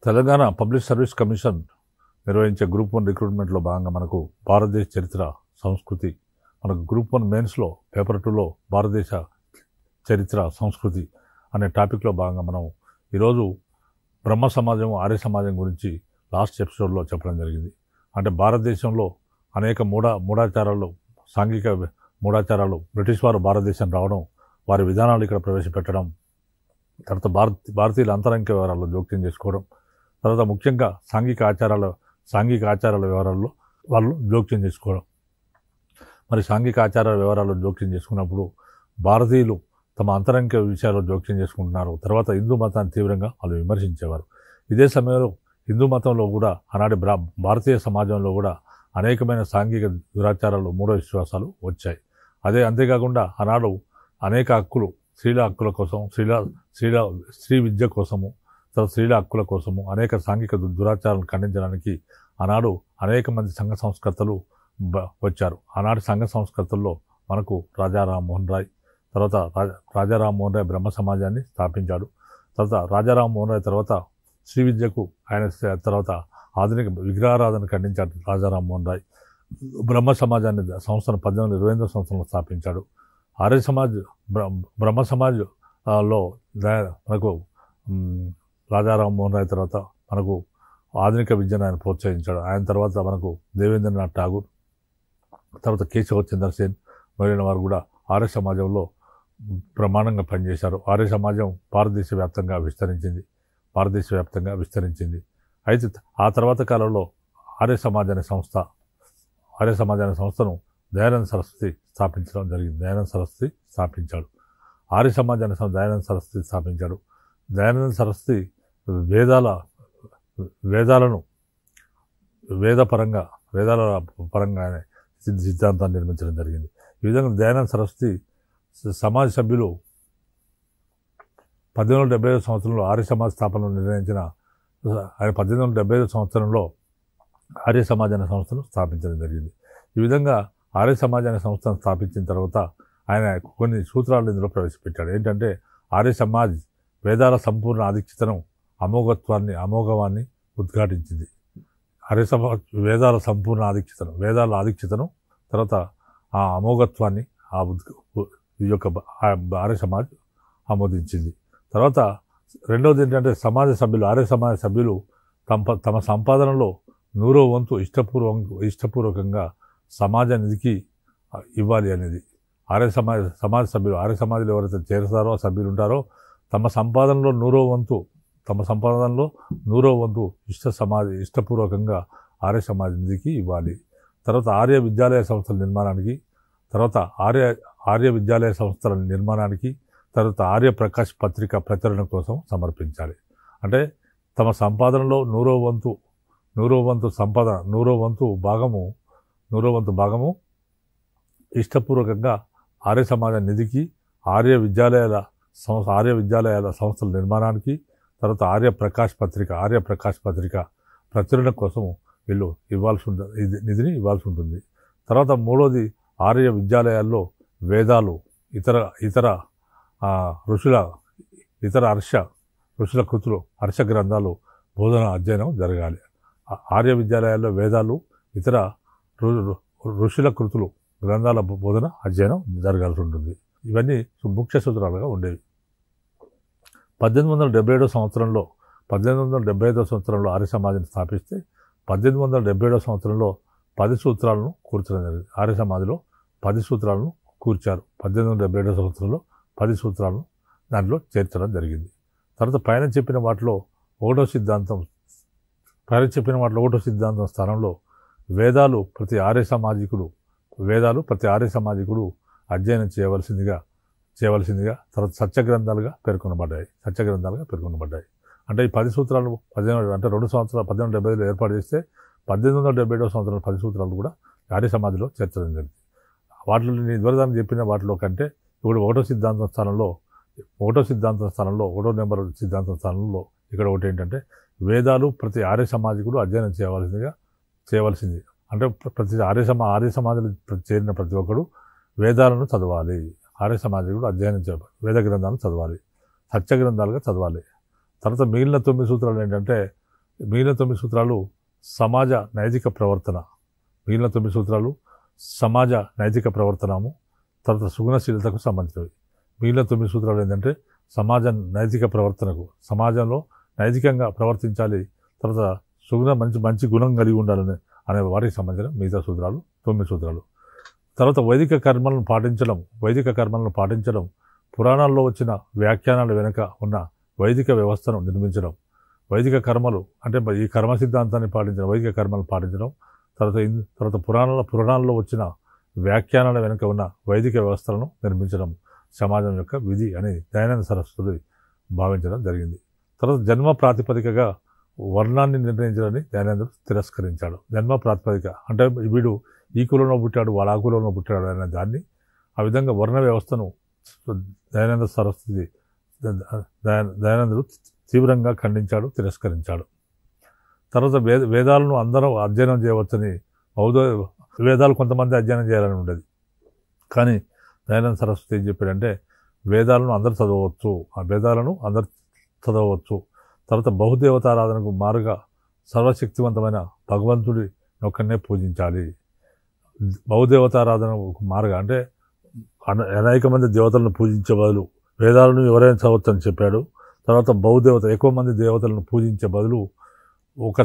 Telangana public service commission నిర్వహించే group 1 రిక్రూట్మెంట్లో భాగంగా మనకు భారతదేశ చరిత్ర సంస్కృతి, మనకు గ్రూప్ 1 మెయిన్స్లో పేపర్ 2లో భారతదేశ చరిత్ర సంస్కృతి అనే టాపిక్లో భాగంగా మనం ఈరోజు బ్రహ్మ సమాజం, ఆర్య సమాజం గురించి లాస్ట్ ఎపిసోడ్లో చెప్పడం జరిగింది. అంటే భారతదేశంలో అనేక మూఢాచారాలు, సాంఘిక మూఢాచారాలు బ్రిటిష్ వారు భారతదేశం రావడం, వారి విధానాలు ఇక్కడ ప్రవేశపెట్టడం, తర్వాత భారతీయుల అంతరంగిక వివరాల్లో జోక్యం చేసుకోవడం, తర్వాత ముఖ్యంగా సాంఘిక ఆచారాల వివరాల్లో వాళ్ళు జోక్యం చేసుకోవడం. మరి సాంఘిక ఆచారాల వివరాల్లో జోక్యం చేసుకున్నప్పుడు భారతీయులు తమ అంతరంగిక విషయాల్లో జోక్యం చేసుకుంటున్నారు. తర్వాత హిందూ మతాన్ని తీవ్రంగా వాళ్ళు విమర్శించేవారు. ఇదే సమయంలో హిందూ మతంలో కూడా ఆనాటి భారతీయ సమాజంలో కూడా అనేకమైన సాంఘిక దురాచారాలు, మూఢ విశ్వాసాలు వచ్చాయి. అంతేకాకుండా ఆనాడు అనేక హక్కులు, స్త్రీల హక్కుల కోసం, స్త్రీ విద్య కోసము, తర్వాత స్త్రీల హక్కుల కోసము అనేక సాంఘిక దురాచారాలను ఖండించడానికి ఆనాడు అనేక మంది సంఘ సంస్కర్తలు వచ్చారు. ఆనాటి సంఘ సంస్కర్తల్లో మనకు రాజా రామ్మోహన్ రాయ్, తర్వాత రాజా రామ్మోహన్ రాయ్ బ్రహ్మ సమాజాన్ని స్థాపించాడు. తర్వాత రాజా రామ్మోహన్ రాయ్ తర్వాత శ్రీ విద్యకు ఆయన తర్వాత ఆధునిక విగ్రహారాధన ఖండించాడు రాజా రామ్మోహన్ రాయ్. బ్రహ్మ సమాజాన్ని సంస్థను 1828 సంవత్సరంలో స్థాపించాడు. ఆర్య సమాజ్, బ్రహ్మ సమాజ్లో మనకు రాజా రామ్మోహన్ రాయ్ తర్వాత మనకు ఆధునిక విద్యను ఆయన ప్రోత్సహించాడు. ఆయన తర్వాత మనకు దేవేంద్రనాథ్ ఠాగూర్, తర్వాత కేశవ చంద్ర సేన్ మొదలైన వారు కూడా ఆర్య సమాజంలో బ్రహ్మాండంగా పనిచేశారు. ఆర్య సమాజం భారతదేశ వ్యాప్తంగా విస్తరించింది. అయితే ఆ తర్వాత కాలంలో ఆర్య సమాజ్ అనే సంస్థను దయానంద సరస్వతి స్థాపించడం జరిగింది. స్థాపించాడు. ఆర్య సమాజ్ అనే దయానంద సరస్వతి స్థాపించాడు. దయానంద సరస్వతి వేదాల పరంగా ఆయన సిద్ధాంతాన్ని నిర్మించడం జరిగింది. ఈ విధంగా దయానంద సరస్వతి సమాజ్ సభ్యులు 1875 సంవత్సరంలో ఆర్య సమాజ్ స్థాపనను నిర్ణయించిన ఆయన 1875 సంవత్సరంలో ఆర్య సమాజ్ అనే సంస్థను స్థాపించడం జరిగింది. ఈ విధంగా ఆర్య సమాజ్ అనే సంస్థను స్థాపించిన తర్వాత ఆయన కొన్ని సూత్రాలను ఇందులో ప్రవేశపెట్టాడు. ఏంటంటే ఆర్య సమాజ్ వేదాల సంపూర్ణ ఆధిక్యతను, అమోఘవాన్ని ఉద్ఘాటించింది. ఆర్య సమాజ్ వేదాల సంపూర్ణ ఆధిక్యతను తర్వాత ఆ అమోఘత్వాన్ని ఈ యొక్క ఆర్య సమాజ్ ఆమోదించింది. తర్వాత రెండవది ఏంటంటే ఆర్య సమాజ సభ్యులు తమ సంపాదనలో 100వ వంతు ఇష్టపూర్వకంగా సమాజ నిధికి ఇవ్వాలి అనేది. ఆర్య సమాజంలో ఎవరైతే చేరుతారో, సభ్యులు ఉంటారో తమ సంపాదనలో 100వ వంతు ఇష్టపూర్వకంగా ఆర్య సమాజ నిధికి ఇవ్వాలి. తర్వాత ఆర్య విద్యాలయ సంస్థల నిర్మాణానికి తర్వాత ఆర్య ప్రకాష్ పత్రిక ప్రచురణ కోసం సమర్పించాలి. అంటే తమ సంపాదనలో 100వ భాగము ఇష్టపూర్వకంగా ఆర్య సమాజ నిధికి, ఆర్య విద్యాలయాల సంస్థల నిర్మాణానికి, తర్వాత ఆర్య ప్రకాష్ పత్రిక ప్రచురణ కోసం వీళ్ళు నిధిని ఇవ్వాల్సి ఉంటుంది. తర్వాత మూడోది ఆర్య విద్యాలయాల్లో వేదాలు, ఇతర ఋషుల కృతులు, హర్ష గ్రంథాలు బోధన అధ్యయనం జరగాలి. ఆర్య విద్యాలయాల్లో వేదాలు, ఇతర ఋషుల కృతులు, గ్రంథాల బోధన అధ్యయనం జరగాల్సి ఉంటుంది. ఇవన్నీ ముఖ్య సూత్రాలుగా ఉండేవి. 1875 సంవత్సరంలో ఆర్య సమాజాన్ని స్థాపిస్తే 1877 సంవత్సరంలో 10 సూత్రాలను కూర్చడం జరిగింది. ఆర్య సమాజ్లో 10 సూత్రాలను కూర్చారు. 1877 సంవత్సరంలో 10 సూత్రాలను దాంట్లో చేర్చడం జరిగింది. తర్వాత పైన చెప్పిన వాటిలో ఒకటో సిద్ధాంతం స్థానంలో వేదాలు ప్రతి ఆర్య సామాజికుడు అధ్యయనం చేయవలసిందిగా తర్వాత సత్యగ్రంథాలుగా పేర్కొనబడ్డాయి. అంటే ఈ 10 సూత్రాలు 1870లో ఏర్పాటు చేస్తే 1877 సంవత్సరంలో 10 సూత్రాలు కూడా ఆర్య సమాజ్లో చేర్చడం జరిగింది. వాటిలో నేను ఇదివరకు చెప్పిన వాటిలో కంటే ఇప్పుడు ఒకటో నెంబర్ సిద్ధాంతం స్థానంలో ఇక్కడ ఒకటి ఏంటంటే వేదాలు ప్రతి ఆర్య సమాజికుడు అధ్యయనం చేయవలసింది. అంటే ప్రతి ఆర్య సమాజంలో చేరిన ప్రతి ఒక్కరు వేదాలను చదవాలి. ఆర్య సమాజికుడు అధ్యయనం చేయాలి, వేద గ్రంథాలను చదవాలి, సత్య గ్రంథాలుగా చదవాలి. తర్వాత మిగిలిన 9 సూత్రాలు ఏంటంటే మిగిలిన 9 సూత్రాలు సమాజ నైతిక ప్రవర్తన. మిగిలిన 9 సూత్రాలు సమాజ నైతిక ప్రవర్తనము, తర్వాత సుగుణశీలతకు సంబంధించినవి. మిగిలిన 9 సూత్రాలు ఏంటంటే సమాజ నైతిక ప్రవర్తనకు, సమాజంలో నైతికంగా ప్రవర్తించాలి, తర్వాత మంచి గుణం కలిగి ఉండాలని అనే వాటికి సంబంధించిన మిగతా సూత్రాలు 9 సూత్రాలు. తర్వాత వైదిక కర్మలను పాటించడం, పురాణాల్లో వచ్చిన వ్యాఖ్యానాల వెనుక ఉన్న వైదిక వ్యవస్థను నిర్మించడం, వైదిక కర్మలు అంటే ఈ కర్మ సిద్ధాంతాన్ని పాటించడం, వైదిక కర్మలు పాటించడం, తర్వాత పురాణాల్లో వచ్చిన వ్యాఖ్యానాల వెనుక ఉన్న వైదిక వ్యవస్థలను నిర్మించడం సమాజం యొక్క విధి అని దయానంద సరస్వతి భావించడం జరిగింది. తర్వాత జన్మ ప్రాతిపదికగా వర్ణాన్ని నిర్ణయించడాన్ని దయానందుడు తిరస్కరించాడు. జన్మ ప్రాతిపదిక అంటే వీడు ఈ కులంలో పుట్టాడు, వాడు ఆ కులంలో పుట్టాడు అనే దాన్ని, ఆ విధంగా వర్ణ వ్యవస్థను దయానందుడు తీవ్రంగా ఖండించాడు, తిరస్కరించాడు. తర్వాత వేదాలను అందరూ అధ్యయనం చేయవచ్చని, వేదాలు కొంతమంది అధ్యయనం చేయాలని ఉండేది. కానీ దయానంద సరస్వతి ఏం చెప్పాడంటే వేదాలను అందరూ చదవవచ్చు. తర్వాత బహుదేవతారాధనకు మారుగా సర్వశక్తివంతమైన భగవంతుడి ఒక్కనే పూజించాలి. బహుదేవతారాధనకు మారుగా అంటే అనేక మంది దేవతలను పూజించే బదులు వేదాలను ఎవరైనా చదవచ్చు అని చెప్పాడు. తర్వాత ఎక్కువ మంది దేవతలను పూజించే బదులు ఒక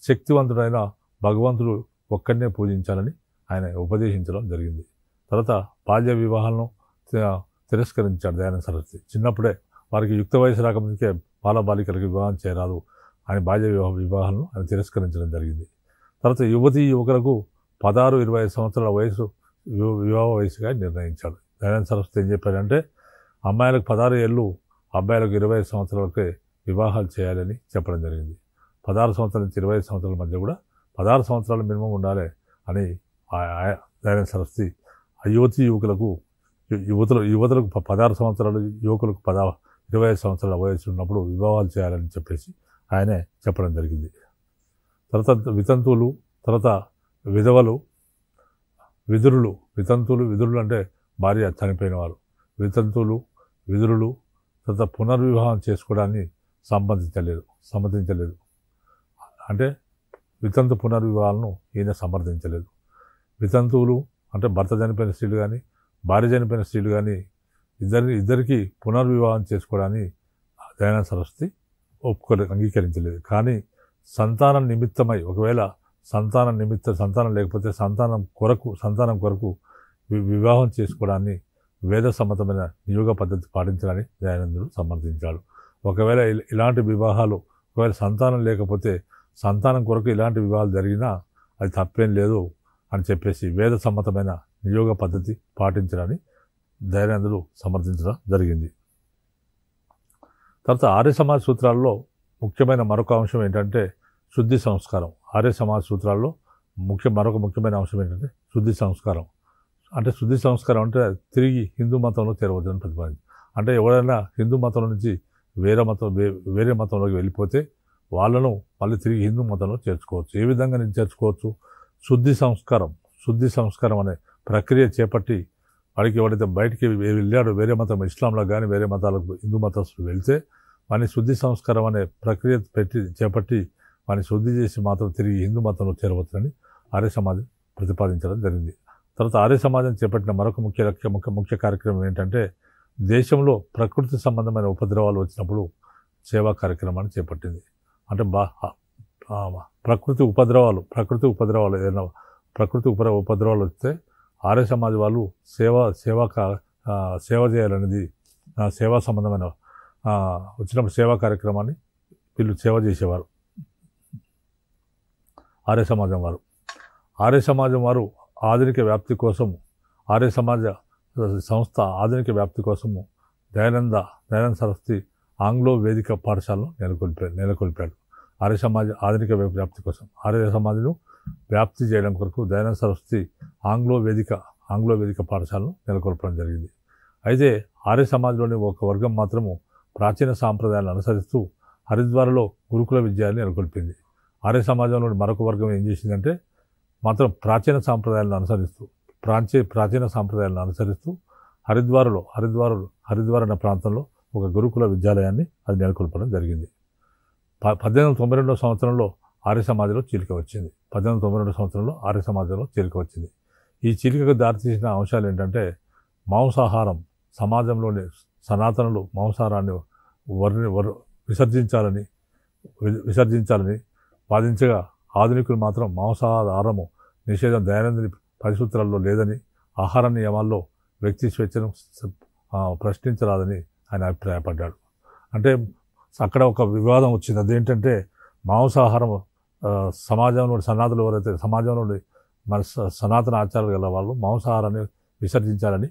శక్తివంతుడైన భగవంతుడు ఒక్కడనే పూజించాలని ఆయన ఉపదేశించడం జరిగింది. తర్వాత బాల్య వివాహాలను తిరస్కరించాడు దయానంద సరస్వతి. చిన్నప్పుడే వారికి యుక్త వయసు రాకముందుకే బాలబాలికలకు వివాహం చేయరాదు అని బాల్య వివాహాలను ఆయన తిరస్కరించడం జరిగింది. తర్వాత యువకులకు 16-25 సంవత్సరాల వయసు వివాహ వయసుగా నిర్ణయించాడు. దయానంద సరస్వతి ఏం చెప్పాడంటే అమ్మాయిలకు 16 ఏళ్ళు, అబ్బాయిలకు 25 సంవత్సరాలకే వివాహాలు చేయాలని చెప్పడం జరిగింది. 16 సంవత్సరాల నుంచి 25 సంవత్సరాల మధ్య కూడా 16 సంవత్సరాల మినిమం ఉండాలి అని దయానంద సరస్వతి యువతులకు 16 సంవత్సరాలు, యువకులకు 25 సంవత్సరాల వయసు ఉన్నప్పుడు వివాహాలు చేయాలని చెప్పేసి ఆయనే చెప్పడం జరిగింది. తర్వాత వితంతువులు, తర్వాత విధవలు, విధురులు అంటే భార్య చనిపోయిన వారు, విధురులు తర్వాత పునర్వివాహం చేసుకోవడాన్ని సమ్మతించలేదు. అంటే వితంతు పునర్వివాహాలను ఈయన సమర్థించలేదు. వితంతువులు అంటే భర్త చనిపోయిన స్త్రీలు కానీ భార్య చనిపోయిన స్త్రీలు కానీ ఇద్దరికి పునర్వివాహం చేసుకోవడాన్ని దయానంద సరస్వతి అంగీకరించలేదు. కానీ సంతానం నిమిత్తమై ఒకవేళ సంతానం లేకపోతే సంతానం కొరకు వివాహం చేసుకోవడాన్ని వేద సమ్మతమైన నియోగ పద్ధతి పాటించాలని దయానందుడు సమర్థించాడు. ఒకవేళ ఇలాంటి వివాహాలు ఒకవేళ సంతానం లేకపోతే సంతానం కొరకు ఇలాంటి వివాహాలు జరిగినా అది తప్పేం లేదు అని చెప్పేసి వేద సమ్మతమైన నియోగ పద్ధతి పాటించాలని దయానందుడు సమర్థించడం జరిగింది. తర్వాత ఆర్య సమాజ సూత్రాల్లో ముఖ్యమైన మరొక అంశం ఏంటంటే శుద్ధి సంస్కారం. ఆర్య సమాజ సూత్రాల్లో మరొక ముఖ్యమైన అంశం ఏంటంటే శుద్ధి సంస్కారం. అంటే శుద్ధి సంస్కారం అంటే తిరిగి హిందూ మతంలో చేరవచ్చని ప్రతిపాదించి, అంటే ఎవరైనా హిందూ మతం నుంచి వేరే మతంలోకి వెళ్ళిపోతే వాళ్ళను మళ్ళీ తిరిగి హిందూ మతంలో చేర్చుకోవచ్చు. ఏ విధంగా నేను చేర్చుకోవచ్చు? శుద్ధి సంస్కారం అనే ప్రక్రియ చేపట్టి వాడికి ఎవరైతే బయటికి వెళ్ళాడో వేరే మతం ఇస్లాంలో కానీ వేరే మతాలకు హిందూ మతస్థులు వెళ్తే వాని శుద్ధి సంస్కారం అనే ప్రక్రియ చేపట్టి వాని శుద్ధి చేసి మాత్రం తిరిగి హిందూ మతంలో చేరవచ్చునని ఆర్య సమాజం ప్రతిపాదించడం జరిగింది. తర్వాత ఆర్య సమాజం చేపట్టిన మరొక ముఖ్య కార్యక్రమం ఏంటంటే దేశంలో ప్రకృతి సంబంధమైన ఉపద్రవాలు వచ్చినప్పుడు సేవా కార్యక్రమాన్ని చేపట్టింది. అంటే ప్రకృతి ఉపద్రవాలు ఏదైనా ఉపద్రవాలు వస్తే ఆర్య సమాజ్ వాళ్ళు సేవ చేయాలనేది సేవా సంబంధమైన వచ్చినప్పుడు సేవా కార్యక్రమాన్ని వీళ్ళు సేవ చేసేవారు. ఆర్య సమాజం వారు ఆధునిక వ్యాప్తి కోసం ఆర్య సమాజ సంస్థ ఆధునిక వ్యాప్తి కోసము దయానంద సరస్వతి ఆంగ్లో వేదిక పాఠశాలను నెలకొల్పాడు. ఆర్య సమాజ ఆధునిక వ్యాప్తి కోసం ఆర్య సమాజను వ్యాప్తి చేయడం కొరకు దయానంద సరస్వతి ఆంగ్లో వేదిక పాఠశాలను నెలకొల్పడం జరిగింది. అయితే ఆర్య సమాజంలోని ఒక వర్గం మాత్రము ప్రాచీన సాంప్రదాయాలను అనుసరిస్తూ హరిద్వార్లో గురుకుల విద్యాన్ని నెలకొల్పింది. ఆర్య సమాజంలోని మరొక వర్గం ఏం చేసిందంటే మాత్రం ప్రాచీన సాంప్రదాయాలను అనుసరిస్తూ హరిద్వార్ అనే ప్రాంతంలో ఒక గురుకుల విద్యాలయాన్ని అది నెలకొల్పడం జరిగింది. 1892 సంవత్సరంలో ఆర్య సమాజంలో చీలిక వచ్చింది. 1892 సంవత్సరంలో ఆర్య సమాజంలో చీలిక వచ్చింది. ఈ చీలికకు దారితీసిన అంశాలు ఏంటంటే మాంసాహారం, సమాజంలోని సనాతనులు మాంసాహారాన్ని విసర్జించాలని వాదించగా ఆధునికులు మాత్రం మాంసాహారము నిషేధం దయానందుని 10 సూత్రాల్లో లేదని, ఆహార నియమాల్లో వ్యక్తి స్వేచ్ఛను ప్రశ్నించరాదని ఆయన అభిప్రాయపడ్డాడు. అంటే అక్కడ ఒక వివాదం వచ్చింది. అదేంటంటే మాంసాహారం సమాజంలోని సనాతనులు ఎవరైతే సమాజంలోని మన సనాతన ఆచారాలు గల వాళ్ళు మాంసాహారాన్ని విసర్జించాలని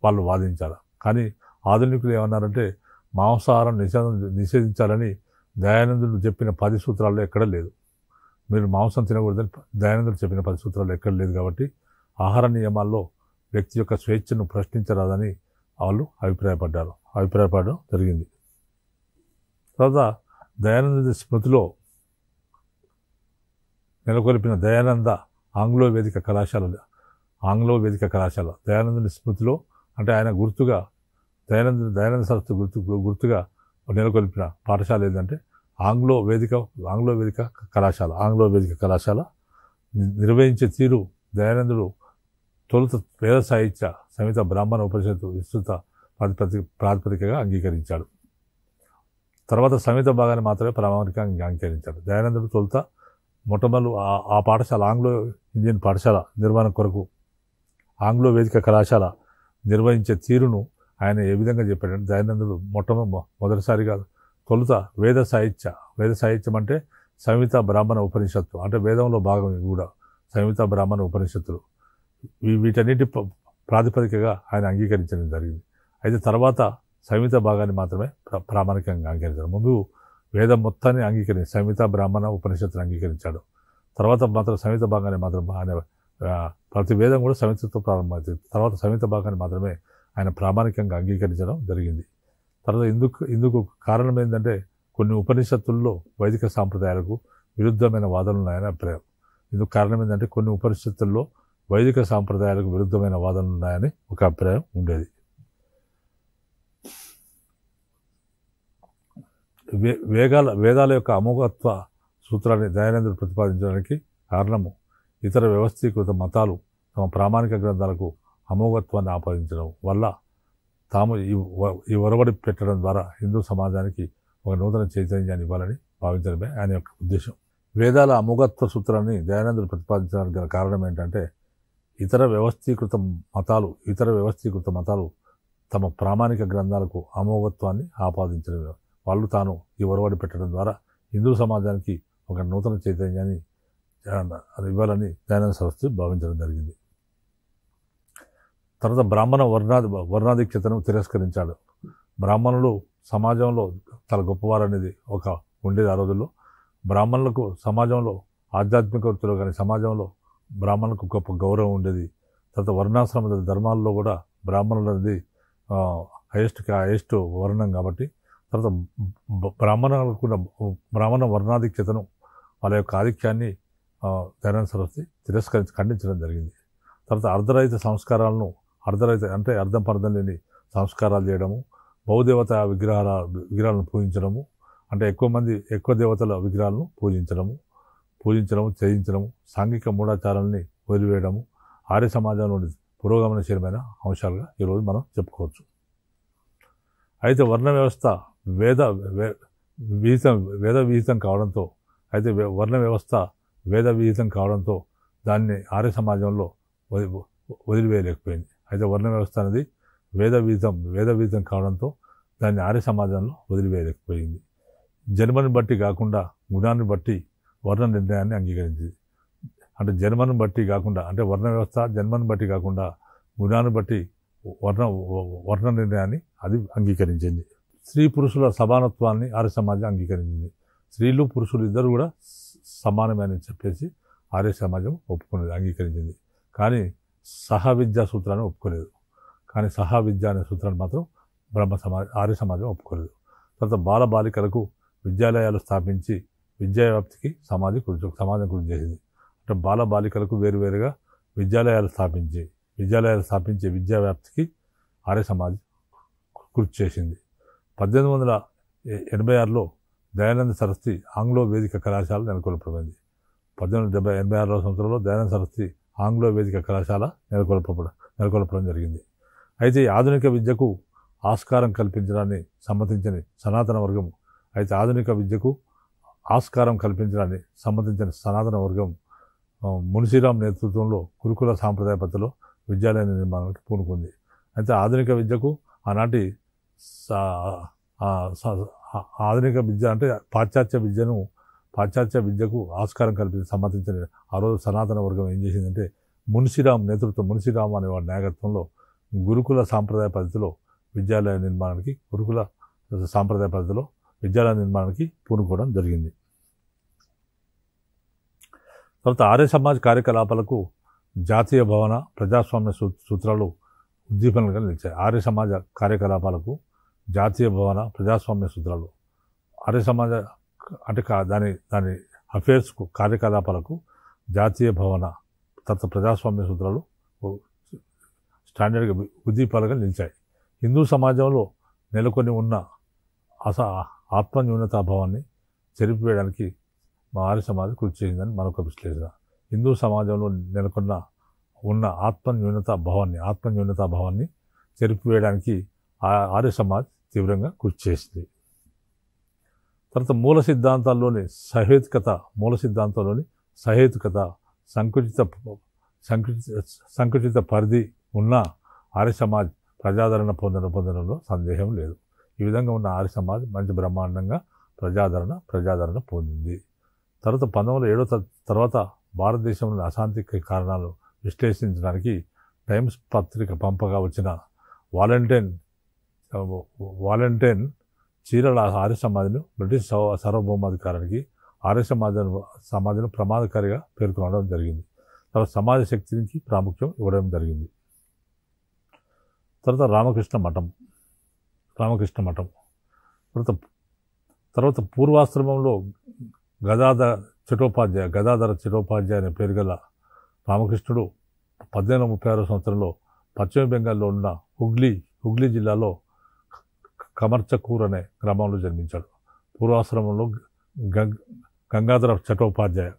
వాళ్ళు వాదించారు. కానీ ఆధునికులు ఏమన్నారంటే మాంసాహారం నిషేధించాలని దయానందుడు చెప్పిన 10 సూత్రాల్లో ఎక్కడ లేదు. మీరు మాంసం తినకూడదని దయానందుడు చెప్పిన 10 సూత్రాల్లో ఎక్కడ లేదు. కాబట్టి ఆహార నియమాల్లో వ్యక్తి యొక్క స్వేచ్ఛను ప్రశ్నించరాదని వాళ్ళు అభిప్రాయపడడం జరిగింది. తర్వాత దయానందుడి స్మృతిలో నెలకొల్పిన దయానంద ఆంగ్లో వేదిక కళాశాల దయానందుని స్మృతిలో అంటే ఆయన గుర్తుగా దయానంద సరస్వతి గుర్తుగా నెలకొల్పిన పాఠశాల ఏంటంటే ఆంగ్లో వేదిక కళాశాల నిర్వహించే తీరు దయానందుడు తొలుత వేద సాహిత్య సమిత బ్రాహ్మణ ఉపనిషత్తు విస్తృత ప్రాతిపదికగా అంగీకరించాడు. తర్వాత సమిత భాగాన్ని మాత్రమే ప్రామాణికంగా అంగీకరించాడు. దయానందుడు తొలుత మొట్టమొదలు ఆ పాఠశాల ఆంగ్లో ఇండియన్ పాఠశాల నిర్మాణం కొరకు ఆంగ్లో వేదిక కళాశాల నిర్వహించే తీరును ఆయన ఏ విధంగా చెప్పాడంటే దయానందుడు మొదటిసారిగా తొలుత వేద సాహిత్యం అంటే సంహిత బ్రాహ్మణ ఉపనిషత్తు అంటే వేదంలో భాగం కూడా సంహిత బ్రాహ్మణ ఉపనిషత్తులు వీటన్నిటి ప్రాతిపదికగా ఆయన అంగీకరించడం జరిగింది. అయితే తర్వాత సంహిత భాగాన్ని మాత్రమే ప్రామాణికంగా అంగీకరించాడు. ముందు వేదం మొత్తాన్ని సంహిత బ్రాహ్మణ ఉపనిషత్తుని అంగీకరించాడు. తర్వాత మాత్రం సంహిత భాగాన్ని మాత్రం ఆయన ప్రతి వేదం కూడా సంహితతో ప్రారంభమవుతుంది. తర్వాత సంహిత భాగాన్ని మాత్రమే ఆయన ప్రామాణికంగా అంగీకరించడం జరిగింది. తర్వాత ఇందుకు కారణం ఏంటంటే కొన్ని ఉపనిషత్తుల్లో వైదిక సాంప్రదాయాలకు విరుద్ధమైన వాదనలు ఉన్నాయని అభిప్రాయం. ఇందుకు కారణం ఏంటంటే కొన్ని ఉపనిషత్తుల్లో వైదిక సాంప్రదాయాలకు విరుద్ధమైన వాదనలు ఉన్నాయని ఒక అభిప్రాయం ఉండేది. వేదాల యొక్క అమోఘత్వ సూత్రాన్ని దయానందుడు ప్రతిపాదించడానికి కారణము ఇతర వ్యవస్థీకృత మతాలు తమ ప్రామాణిక గ్రంథాలకు అమోఘత్వాన్ని ఆపాదించడం వల్ల తాము ఈ ఒరవడి పెట్టడం ద్వారా హిందూ సమాజానికి ఒక నూతన చైతన్యాన్ని ఇవ్వాలని భావించడమే ఆయన యొక్క ఉద్దేశం. వేదాల అమోఘత్వ సూత్రాన్ని దయానందుడు ప్రతిపాదించడానికి గల కారణం ఏంటంటే ఇతర వ్యవస్థీకృత మతాలు తమ ప్రామాణిక గ్రంథాలకు అమోఘత్వాన్ని ఆపాదించడం వాళ్ళు తాను ఈ ఒరవడి పెట్టడం ద్వారా హిందూ సమాజానికి ఒక నూతన చైతన్యాన్ని ఇవ్వాలని దయానంద సరస్వతి భావించడం జరిగింది. తర్వాత బ్రాహ్మణ వర్ణాధిక్యతను తిరస్కరించాడు. బ్రాహ్మణులు సమాజంలో చాలా గొప్పవారనేది ఒక ఉండేది. ఆ రోజుల్లో బ్రాహ్మణులకు సమాజంలో ఆధ్యాత్మిక వృత్తిలో కానీ సమాజంలో బ్రాహ్మణులకు గొప్ప గౌరవం ఉండేది. తర్వాత వర్ణాశ్రమ ధర్మాల్లో కూడా బ్రాహ్మణులు అనేది హైయెస్ట్ వర్ణం కాబట్టి తర్వాత బ్రాహ్మణ వర్ణాధిక్యతను వాళ్ళ యొక్క ఆధిక్యాన్ని దయానంద సరస్వతి ఖండించడం జరిగింది. తర్వాత అంటే అర్థం పర్థం లేని సంస్కారాలు చేయడము, బహుదేవత విగ్రహాలను పూజించడము అంటే ఎక్కువ దేవతల విగ్రహాలను పూజించడము, చేయించడము, సాంఘిక మూఢాచారాలని వదిలివేయడము ఆర్య సమాజంలోని పురోగమనశీలమైన అంశాలుగా ఈరోజు మనం చెప్పుకోవచ్చు. అయితే వర్ణ వ్యవస్థ వేద విహితం కావడంతో దాన్ని ఆర్య సమాజంలో వదిలివేయలేకపోయింది. అయితే వర్ణ వ్యవస్థ అనేది వేద విహితం కావడంతో దాన్ని ఆర్య సమాజంలో వదిలివేయలేకపోయింది. జన్మని బట్టి కాకుండా గుణాన్ని బట్టి వర్ణ నిర్ణయాన్ని అంగీకరించింది. అంటే జన్మను బట్టి కాకుండా అంటే వర్ణ వ్యవస్థ జన్మను బట్టి కాకుండా గుణాన్ని బట్టి వర్ణ నిర్ణయాన్ని అది అంగీకరించింది. స్త్రీ పురుషుల సమానత్వాన్ని ఆర్య సమాజం అంగీకరించింది. స్త్రీలు పురుషులు ఇద్దరు కూడా సమానమని చెప్పేసి ఆర్య సమాజం అంగీకరించింది. కానీ సహవిద్యా సూత్రాన్ని ఒప్పుకోలేదు. కానీ సహవిద్య అనే సూత్రాన్ని మాత్రం ఆర్య సమాజం ఒప్పుకోలేదు. తర్వాత బాలబాలికలకు విద్యాలయాలు స్థాపించి విద్యావ్యాప్తికి సమాజం కృషి చేసింది. అంటే బాలబాలికలకు వేరువేరుగా విద్యాలయాలు స్థాపించి విద్యావ్యాప్తికి ఆర్య సమాజం కృషి చేసింది. 1886లో దయానంద సరస్వతి ఆంగ్లో వేదిక కళాశాల నెలకొల్పబడింది. 1886 సంవత్సరంలో దయానంద సరస్వతి ఆంగ్లో వేదిక కళాశాల నెలకొల్పడం జరిగింది. అయితే ఆధునిక విద్యకు ఆస్కారం కల్పించడాన్ని సమ్మతించని సనాతన వర్గం మున్షీరాం నేతృత్వంలో గురుకుల సాంప్రదాయ పద్ధతిలో విద్యాలయ నిర్మాణానికి పూనుకుంది. అయితే ఆధునిక విద్యకు ఆనాటి ఆధునిక విద్య అంటే పాశ్చాత్య విద్యకు ఆస్కారం కల్పించి సమ్మతించని ఆ రోజు సనాతన వర్గం ఏం చేసిందంటే మున్షీరాం అనే వాడి నాయకత్వంలో గురుకుల సాంప్రదాయ పద్ధతిలో విద్యాలయ నిర్మాణానికి పూనుకోవడం జరిగింది. తర్వాత ఆర్య సమాజ్ కార్యకలాపాలకు జాతీయ భవన ప్రజాస్వామ్య సూత్రాలు ఉద్దీపనలుగా నిలిచాయి. ఆర్య సమాజ కార్యకలాపాలకు జాతీయ భవన ప్రజాస్వామ్య సూత్రాలు ఆర్య సమాజ అంటే దాని అఫేర్స్కు కార్యకలాపాలకు జాతీయ భవన తర్వాత ప్రజాస్వామ్య సూత్రాలు స్టాండర్డ్గా ఉద్దీపాలుగా నిలిచాయి. హిందూ సమాజంలో నెలకొని ఉన్న ఆత్మన్యూనతాభావాన్ని చెరిపివేయడానికి ఆర్య సమాజం కృషి చేసిందని మరొక విశ్లేషణ. హిందూ సమాజంలో నెలకొన్న ఆత్మన్యూనతాభావాన్ని చెరిపివేయడానికి ఆర్య సమాజ్ తీవ్రంగా కృషి చేసింది. తర్వాత మూల సిద్ధాంతంలోని సహేతుకత సంకుచిత పరిధి ఉన్న ఆర్య సమాజ్ ప్రజాదరణ పొందడంలో సందేహం లేదు. ఈ విధంగా ఉన్న ఆర్య సమాజ్ మంచి బ్రహ్మాండంగా ప్రజాదరణ పొందింది. తర్వాత 1907 తర్వాత భారతదేశంలోని అశాంతికి కారణాలు విశ్లేషించడానికి టైమ్స్ పత్రిక పంపగా వచ్చిన వాలంటైన్ చీరల ఆర్య సమాజ్ను బ్రిటిష్ సార్వభౌమాధికారానికి ఆర్య సమాజం ప్రమాదకారిగా పేర్కొనడం జరిగింది. తర్వాత సమాజ శక్తికి ప్రాముఖ్యం ఇవ్వడం జరిగింది. తర్వాత రామకృష్ణ మఠం తర్వాత పూర్వాశ్రమంలో గదాధర చటోపాధ్యాయ అనే పేరు గల రామకృష్ణుడు 1836 సంవత్సరంలో పశ్చిమ బెంగాల్లో ఉన్న హుగ్లీ జిల్లాలో కమర్చకూర్ అనే గ్రామంలో జన్మించాడు. పూర్వాశ్రమంలో గదాధర చటోపాధ్యాయ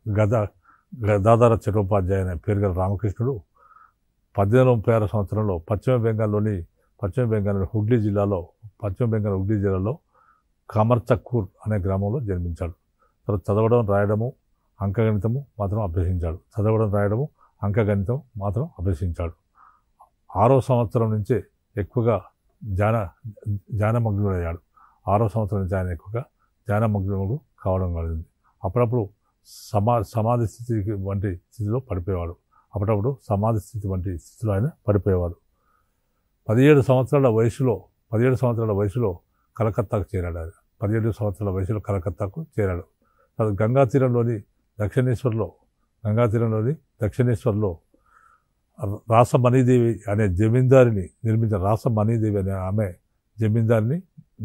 అనే పేరు గల రామకృష్ణుడు 1836 సంవత్సరంలో పశ్చిమ బెంగాల్లోని హుగ్లీ జిల్లాలో కమర్చకూర్ అనే గ్రామంలో జన్మించాడు. తర్వాత చదవడం రాయడము అంకగణితము మాత్రం అభ్యసించాడు. 6వ సంవత్సరం నుంచే ఎక్కువగా ధ్యానమగ్నుడయ్యాడు. 6వ సంవత్సరం నుంచి ఆయన ఎక్కువగా ధ్యానమగ్నుడు కావడం కలిగింది. అప్పుడప్పుడు సమాధి స్థితి వంటి స్థితిలో పడిపోయేవాడు. ఆయన పడిపోయేవాడు. 17 సంవత్సరాల వయసులో కలకత్తాకు చేరాడు. గంగా తీరంలోని దక్షిణేశ్వర్లో రాసమణిదేవి అనే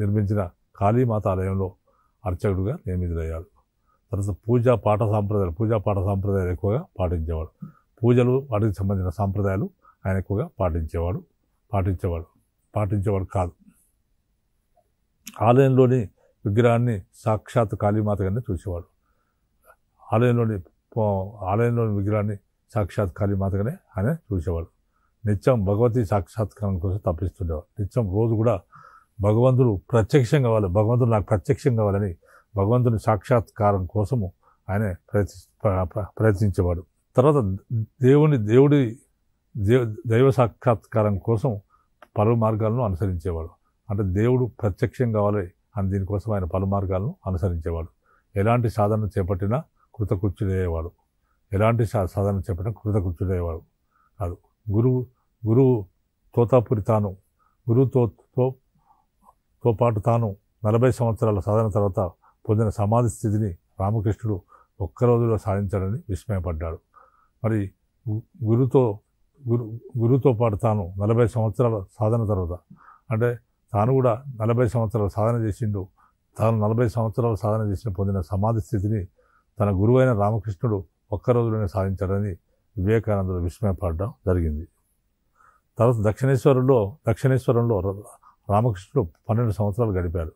నిర్మించిన కాళీమాత ఆలయంలో అర్చకుడుగా నియమితులయ్యాడు. తర్వాత పూజా పాఠ సాంప్రదాయాలు ఎక్కువగా పాటించేవాడు. పూజలు వాటికి సంబంధించిన సాంప్రదాయాలు ఆయన ఎక్కువగా పాటించేవాడు కాదు. ఆలయంలోని విగ్రహాన్ని సాక్షాత్ కాళీమాతగానే చూసేవాడు. ఆలయంలోని విగ్రహాన్ని సాక్షాత్ కాళీమాతగానే ఆయన చూసేవాడు. నిత్యం భగవతి సాక్షాత్కారం కోసం తప్పిస్తుండేవాడు. నిత్యం రోజు కూడా భగవంతుడు నాకు ప్రత్యక్షం కావాలని భగవంతుని సాక్షాత్కారం కోసము ఆయన ప్రయత్నించేవాడు. తర్వాత దైవ సాక్షాత్కారం కోసం పలు మార్గాలను అనుసరించేవాడు. అంటే దేవుడు ప్రత్యక్షం కావాలి అని దీనికోసం ఆయన పలు మార్గాలను అనుసరించేవాడు. ఎలాంటి సాధన చేపట్టినా కృతకృత్యుడయ్యేవాడు కాదు. గురువు తోతాపురి గురువుతో పాటు తాను 40 సంవత్సరాల సాధన తర్వాత పొందిన సమాధి స్థితిని రామకృష్ణుడు ఒక్క రోజులో సాధించాడని విస్మయపడ్డాడు. మరి గురువుతో పాటు తాను 40 సంవత్సరాల సాధన తర్వాత అంటే తాను కూడా 40 సంవత్సరాల సాధన చేసిండు. తాను 40 సంవత్సరాల సాధన చేసిన పొందిన సమాధి స్థితిని తన గురువైన రామకృష్ణుడు ఒక్క రోజులోనే సాధించాడని వివేకానందుడు విస్మయపడడం జరిగింది. తర్వాత దక్షిణేశ్వరంలో రామకృష్ణుడు 12 సంవత్సరాలు గడిపాడు.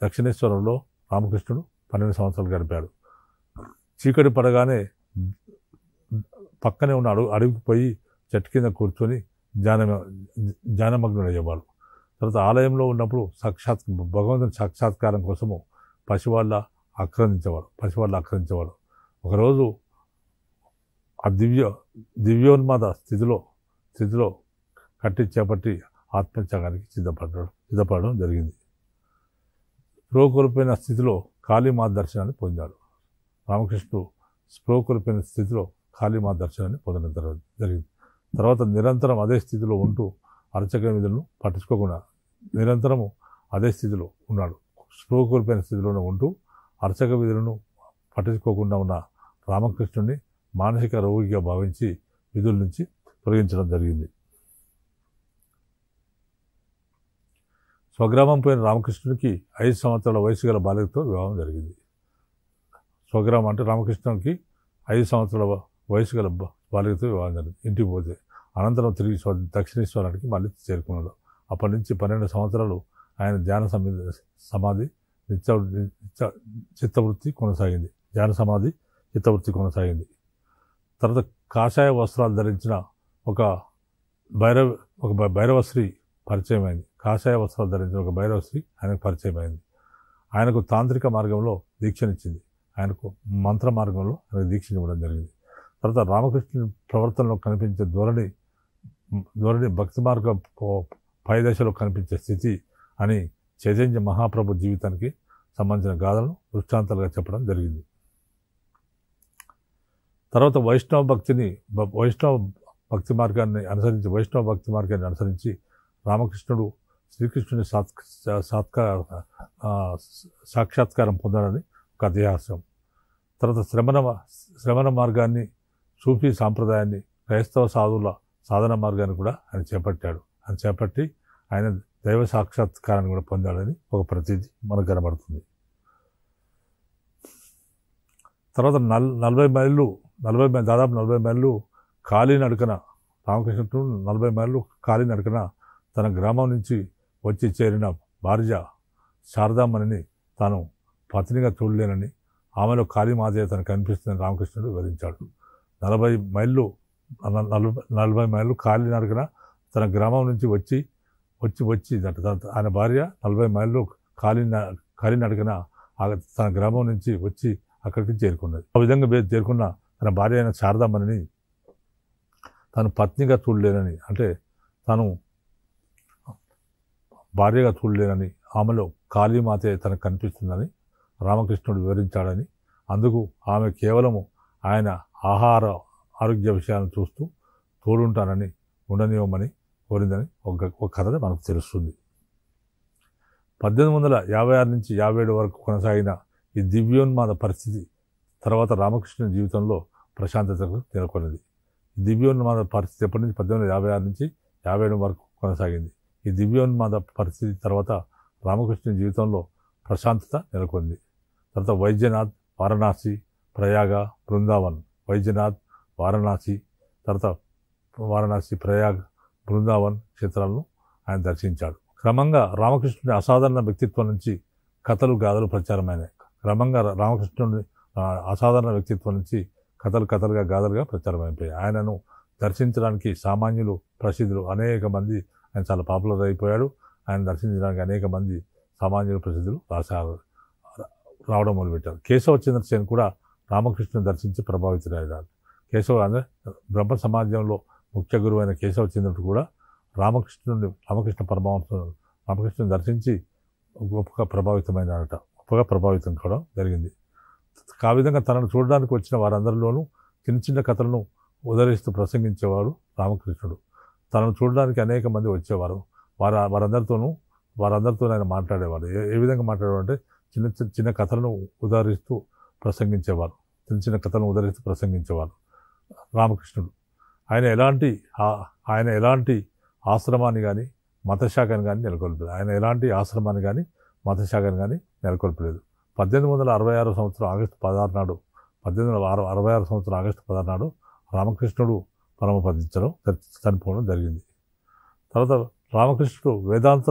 దక్షిణేశ్వరంలో రామకృష్ణుడు 12 సంవత్సరాలు గడిపాడు. చీకటి పడగానే పక్కనే ఉన్న అడవికి పోయి చెట్టు కింద కూర్చొని ధ్యానమగ్నుడయ్యేవాడు. తర్వాత ఆలయంలో ఉన్నప్పుడు భగవంతుని సాక్షాత్కారం కోసము పసివాళ్ళ ఆక్రందించేవాడు. ఒకరోజు ఆ దివ్యోన్మాద స్థితిలో కట్టి చేపట్టి ఆత్మత్యాగానికి సిద్ధపడడం జరిగింది. స్పృహ కోల్పోయిన స్థితిలో కాళీమాత దర్శనాన్ని పొందాడు. రామకృష్ణుడు స్పృహ కోల్పోయిన స్థితిలో కాళీమాత దర్శనాన్ని పొందడం జరిగింది. తర్వాత నిరంతరం అదే స్థితిలో ఉంటూ అర్చక విధులను పట్టించుకోకుండా నిరంతరము అదే స్థితిలో ఉన్నాడు. స్పృహ కోల్పోయిన స్థితిలోనే ఉంటూ అర్చక విధులను పట్టించుకోకుండా ఉన్న రామకృష్ణుడిని మానసిక రోగిగా భావించి విధుల నుంచి తొలగించడం జరిగింది. స్వగ్రామం పోయిన రామకృష్ణుడికి 5 సంవత్సరాల వయసు గల బాలికతో వివాహం జరిగింది. స్వగ్రామం అంటే రామకృష్ణుడికి 5 సంవత్సరాల వయసు గల బాలికతో వివాహం జరిగింది. ఇంటికి పోతే అనంతరం తిరిగి దక్షిణేశ్వరానికి మళ్ళీ చేరుకున్నాడు. అప్పటి నుంచి 12 సంవత్సరాలు ఆయన ధ్యాన సమాధి చిత్తవృత్తి కొనసాగింది. తర్వాత కాషాయ వస్త్రాలు ధరించిన ఒక భైరవశ్రీ పరిచయం అయింది. ఆయనకు పరిచయం అయింది. ఆయనకు తాంత్రిక మార్గంలో దీక్షనిచ్చింది. ఆయనకు మంత్ర మార్గంలో ఆయనకు దీక్షను ఇవ్వడం జరిగింది. తర్వాత రామకృష్ణుని ప్రవర్తనలో కనిపించే ధోరణి భక్తి మార్గం పై దశలో కనిపించే స్థితి అని చైతన్య మహాప్రభు జీవితానికి సంబంధించిన గాథలను దృష్టాంతాలుగా చెప్పడం జరిగింది. తర్వాత వైష్ణవ భక్తి మార్గాన్ని అనుసరించి రామకృష్ణుడు శ్రీకృష్ణుని సాక్షాత్కారం పొందాడని ఒక అధ్యాసం. తర్వాత శ్రమణ మార్గాన్ని, సూఫీ సాంప్రదాయాన్ని, క్రైస్తవ సాధువుల సాధన మార్గాన్ని కూడా ఆయన చేపట్టి ఆయన దైవ సాక్షాత్కారాన్ని కూడా పొందాడని ఒక ప్రతీతి మనకు కనబడుతుంది. తర్వాత 40 మైళ్ళు కాలినడకన రామకృష్ణుడు 40 మైళ్ళు కాలినడకన తన గ్రామం నుంచి వచ్చి చేరిన భార్య శారదామణిని తాను పత్నిగా చూడలేనని, ఆమెలో కాళీమాత తనకు కనిపిస్తుందని రామకృష్ణుడు వివరించాడు. 40 మైళ్ళు కాలినడకన తన గ్రామం నుంచి వచ్చి ఆయన భార్య 40 మైళ్ళు కాలినడకన తన గ్రామం నుంచి వచ్చి అక్కడికి చేరుకున్నది. ఆ విధంగా చేరుకున్న తన భార్య అయిన శారదామణిని తాను పత్నిగా చూడలేనని, అంటే తాను భార్యగా చూడలేనని, ఆమెలో కాళీమాతే తనకు కనిపిస్తుందని రామకృష్ణుడు వివరించాడని, అందుకు ఆమె కేవలము ఆయన ఆరోగ్య విషయాలను చూస్తూ తోడుంటానని, ఉండనివ్వమని కోరిందని ఒక కథ మనకు తెలుస్తుంది. 1856 నుంచి 57 వరకు కొనసాగిన ఈ దివ్యోన్మాద పరిస్థితి తర్వాత రామకృష్ణుని జీవితంలో ప్రశాంతతకు నెలకొన్నది. దివ్యోన్మాద పరిస్థితి ఎప్పటి నుంచి 1856 నుంచి 57 వరకు కొనసాగింది. ఈ దివ్యోన్మాద పరిస్థితి తర్వాత రామకృష్ణుని జీవితంలో ప్రశాంతత నెలకొంది. తర్వాత వైద్యనాథ్, వారణాసి, ప్రయాగ, బృందావన్, తర్వాత వారణాసి, ప్రయాగ్, బృందావన్ క్షేత్రాలను ఆయన దర్శించాడు. క్రమంగా రామకృష్ణుని అసాధారణ వ్యక్తిత్వం నుంచి కథలు, గాథలు ప్రచారమైనాయి. అసాధారణ వ్యక్తిత్వం నుంచి కథలుగా గాథలుగా ప్రచారమైపోయాయి. ఆయనను దర్శించడానికి సామాన్యులు, ప్రసిద్ధులు అనేక మంది, ఆయన చాలా పాపులర్ అయిపోయాడు. ఆయన దర్శించడానికి అనేక మంది సామాన్యులు, ప్రసిద్ధులు రావడం మొదలుపెట్టారు. కేశవచంద్రసేన్ కూడా రామకృష్ణుని దర్శించి ప్రభావితులయ్యారు. బ్రహ్మ సమాజంలో ముఖ్య గురువు అయిన కేశవచంద్రుడు కూడా రామకృష్ణుని దర్శించి గొప్పగా ప్రభావితం కావడం జరిగింది. ఆ విధంగా తనను చూడడానికి వచ్చిన వారందరిలోనూ చిన్న కథలను ఉదరిస్తూ ప్రసంగించేవాడు రామకృష్ణుడు. తనను చూడడానికి అనేక మంది వచ్చేవారు. వారందరితో ఆయన మాట్లాడేవాడు. ఏ విధంగా మాట్లాడేవాడు అంటే చిన్న కథలను ఉదరిస్తూ ప్రసంగించేవారు. రామకృష్ణుడు ఆయన ఎలాంటి ఆశ్రమాన్ని కానీ మతశాఖను కానీ నెలకొల్పలేదు. 1866 సంవత్సరం ఆగస్టు 16 నాడు రామకృష్ణుడు పరమపదించడం, చనిపోవడం జరిగింది. తర్వాత రామకృష్ణుడు వేదాంత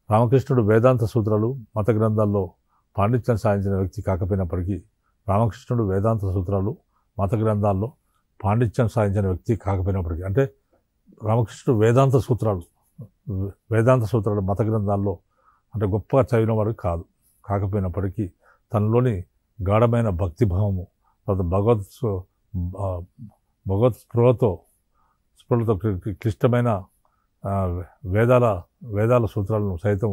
రామకృష్ణుడు వేదాంత సూత్రాలు మత గ్రంథాల్లో పాండిత్యం సాధించిన వ్యక్తి కాకపోయినప్పటికీ రామకృష్ణుడు వేదాంత సూత్రాలు మత గ్రంథాల్లో పాండిత్యం సాధించిన వ్యక్తి కాకపోయినప్పటికీ అంటే రామకృష్ణుడు వేదాంత సూత్రాలు మత గ్రంథాల్లో అంటే గొప్పగా చదివినవాడు కాకపోయినప్పటికీ తనలోని గాఢమైన భక్తిభావము తర్వాత భగవత్ స్పృహతో క్లిష్టమైన వేదాల సూత్రాలను సైతం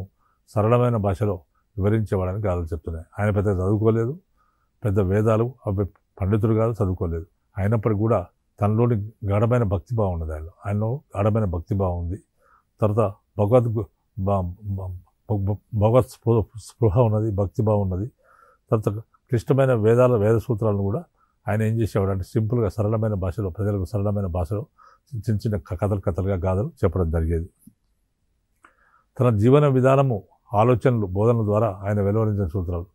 సరళమైన భాషలో వివరించేవాడని గాథలు చెప్తున్నాయి. ఆయన పెద్ద చదువుకోలేదు, పెద్ద వేదాలు పండితుడు కాదు, చదువుకోలేదు. అయినప్పటికీ కూడా తనలోని గాఢమైన భక్తిభావం ఉన్నది. ఆయనలో గాఢమైన భక్తిభావం ఉంది. తర్వాత భగవత్ స్పృహ ఉన్నది, భక్తిభావం ఉన్నది. తర్వాత క్లిష్టమైన వేద సూత్రాలను కూడా ఆయన ఏం చేసేవాడు అంటే సింపుల్గా సరళమైన భాషలో ప్రజలకు సరళమైన భాషలో చిన్న చిన్న కథలుగా గాథలు చెప్పడం జరిగేది. తన జీవన విధానము ఆలోచనలు బోధనల ద్వారా ఆయన వెలువరించిన సూత్రాలు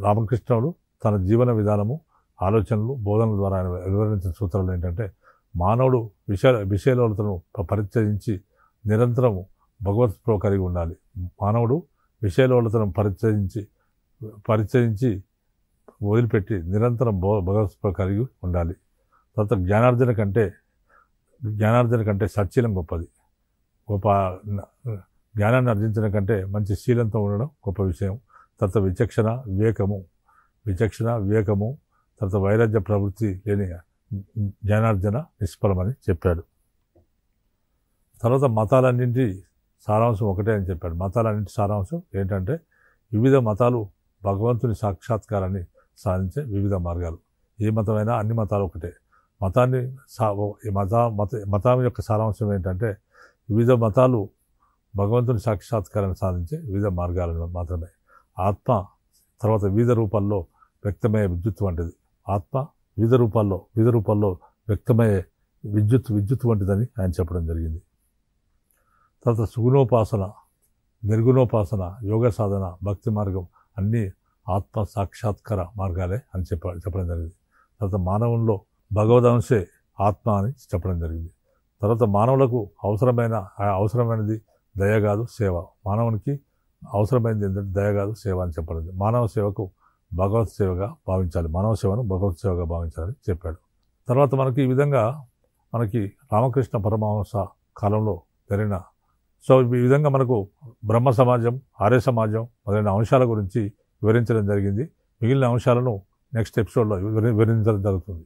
రామకృష్ణుడు తన జీవన విధానము ఆలోచనలు బోధనల ద్వారా ఆయన వెలువరించిన సూత్రాలు ఏంటంటే మానవుడు విషయలోతను పరిచయించి నిరంతరము భగవత్ స్పృహ కలిగి ఉండాలి. మానవుడు విషయలోతను పరిచయించి వదిలిపెట్టి నిరంతరం భగవత్ స్పృహ కలిగి ఉండాలి. తర్వాత జ్ఞానార్జన కంటే సచ్చీలం గొప్పది. జ్ఞానాన్ని అర్జించడం కంటే మంచి శీలంతో ఉండడం గొప్ప విషయం. తర్వాత విచక్షణ వివేకము తర్వాత వైరాగ్య ప్రవృత్తి లేని జ్ఞానార్జన నిష్ఫలమని చెప్పాడు. తర్వాత మతాలన్నింటి సారాంశం ఒకటే అని చెప్పాడు. మతాలన్నింటి సారాంశం ఏంటంటే వివిధ మతాలు భగవంతుని సాక్షాత్కారాన్ని సాధించే వివిధ మార్గాలు. ఏ మతమైనా అన్ని మతాలు ఒకటే. మతం యొక్క సారాంశం ఏంటంటే వివిధ మతాలు భగవంతుని సాక్షాత్కారాన్ని సాధించే వివిధ మార్గాలను మాత్రమే. ఆత్మ తర్వాత వివిధ రూపాల్లో వ్యక్తమయ్యే విద్యుత్ వంటిది. ఆత్మ వివిధ రూపాల్లో వ్యక్తమయ్యే విద్యుత్ వంటిదని ఆయన చెప్పడం జరిగింది. తర్వాత సుగుణోపాసన, నిర్గుణోపాసన, యోగ సాధన, భక్తి మార్గం అన్నీ ఆత్మ సాక్షాత్కార మార్గాలే అని చెప్పడం జరిగింది. తర్వాత మానవుల్లో భగవదంశే ఆత్మ అని చెప్పడం జరిగింది. తర్వాత మానవులకు అవసరమైనది దయ కాదు సేవ. మానవునికి అవసరమైనది ఏంటంటే దయ కాదు సేవ అని చెప్పడం. మానవ సేవకు భగవత్ సేవగా భావించాలి, మానవ సేవను భగవత్ సేవగా భావించాలని చెప్పాడు. తర్వాత ఈ విధంగా రామకృష్ణ పరమహంస కాలంలో జరిగిన ఈ విధంగా మనకు బ్రహ్మ సమాజం, ఆర్య సమాజం మొదలైన అంశాల గురించి వివరించడం జరిగింది. మిగిలిన అంశాలను నెక్స్ట్ ఎపిసోడ్లో వివరించడం జరుగుతుంది.